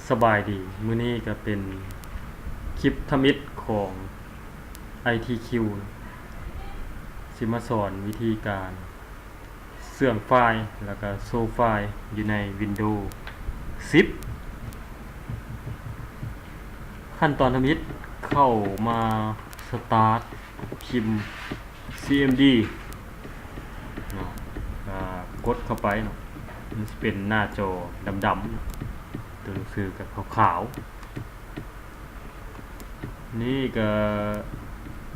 สบายดีมื้อนี้ก็เป็นคลิปทมิตของ ITQ สิมาสอนวิธีการเสื่อมไฟล์แล้วก็โซไฟล์อยู่ใน Windows 10 ขั้นตอนทมิตเข้ามาสตาร์ทพิมพ์ cmd เนาะกดเข้าไปเนาะมันจะเป็นหน้าจอดำๆตัวหนังสือกับขาวๆนี่ก็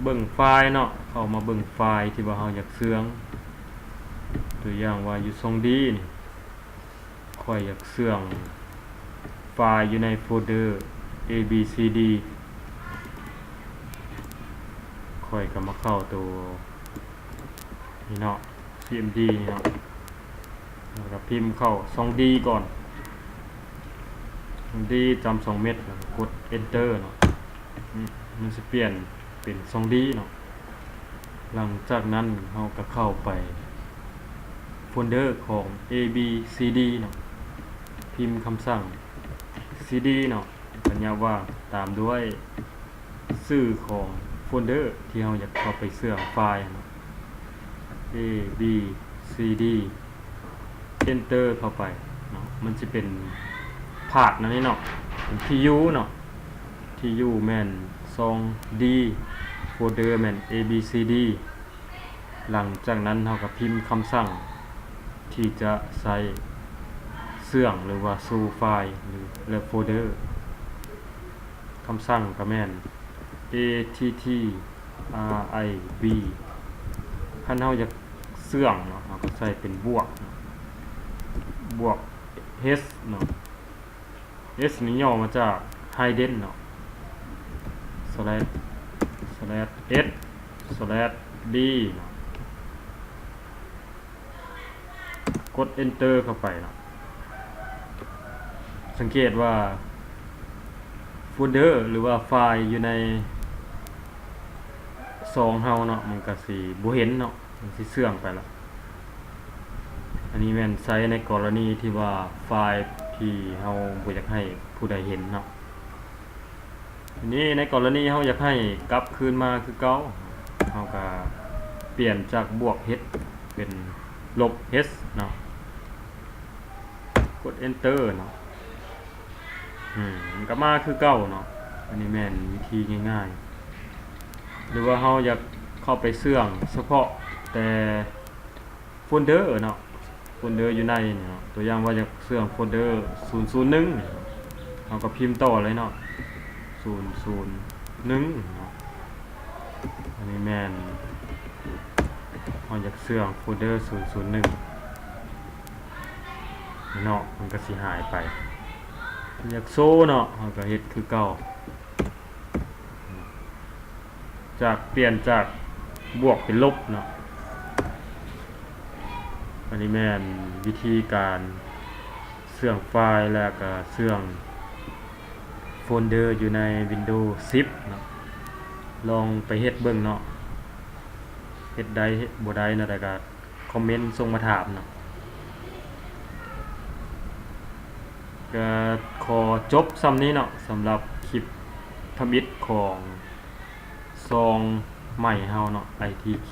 เบิ่งไฟล์เนาะเข้ามาเบิ่งไฟล์ที่ว่าเราอยากเสื่องตัวอย่างว่าอยู่ทรงดีนี่ค่อยอยากเสื่องไฟล์อยู่ในโฟลเดอร์ abcd ค่อยก็มาเข้าตัวนี่เนาะ cmd นี่เนาะแล้วก็พิมพ์เข้า 2D ก่อน 2D จำ2 เม็ดแล้วกด enter เนาะมันจะเปลี่ยนเป็น 2D เนาะหลังจากนั้นเราก็เข้าไปโฟลเดอร์ของ abcd เนาะพิมพ์คำสั่ง cd เนาะสัญญาว่าตามด้วยชื่อของโฟลเดอร์ที่เราอยากเข้าไปเสื่อมไฟล์เนาะ abcd enter เข้าไปเนาะมันจะเป็นพาธนั่นนี่เนาะเป็น tu เนาะ tu แม่น 2d folder แม่น abcd หลังจากนั้นเราก็พิมพ์คำสั่งที่จะใส่เสื่องหรือว่าสู่ไฟล์หรือโฟลเดอร์คำสั่งก็แม่น attrib คันเราอยากเสื่องเนาะเราก็ใส่เป็นบวกh เนาะ s นี้ย่อมาจาก hidden เนาะ slash s slash d เนาะกด enter เข้าไปเนาะสังเกตว่าโฟลเดอร์หรือว่าไฟล์อยู่ในซองเฮาเนาะมันก็สิบ่เห็นเนาะมันสิเสื่อมไปละอันนี้แม่นใช้ในกรณีที่ว่าไฟล์ที่เฮาบ่อยากให้ผู้ใดเห็นเนาะอันนี้ในกรณีเฮาอยากให้กลับคืนมาคือเก่าเฮาก็เปลี่ยนจากบวก h เป็นลบ h เนาะกด enter เนาะมันก็มาคือเก่าเนาะอันนี้แม่นวิธีง่ายๆหรือว่าเฮาอยากเข้าไปเสื่องเฉพาะแต่โฟลเดอร์เนาะโฟลเดอร์อยู่ในนี่เนาะตัวอย่างว่าอยากเสื่องโฟลเดอร์001นี่เฮาก็พิมพ์ต่อเลยเนาะ001เนาะอันนี้แม่นเฮาอยากเสื่องโฟลเดอร์001นี่เนาะมันก็สิหายไปอยากโซ่เนาะเราก็เฮ็ดคือเก่าจากเปลี่ยนจากบวกเป็นลบเนาะอันนี้แม่นวิธีการเสื่องไฟล์แล้วก็เสื่องโฟลเดอร์อยู่ใน Windows 10เนาะลองไปเฮ็ดเบิ่งเนาะเฮ็ดได้บ่ได้นะแต่ก็คอมเมนต์ส่งมาถามเนาะก็ขอจบซ้ำนี้เนาะสำหรับคลิปทำอิฐของซองใหม่เฮาเนาะ ITQ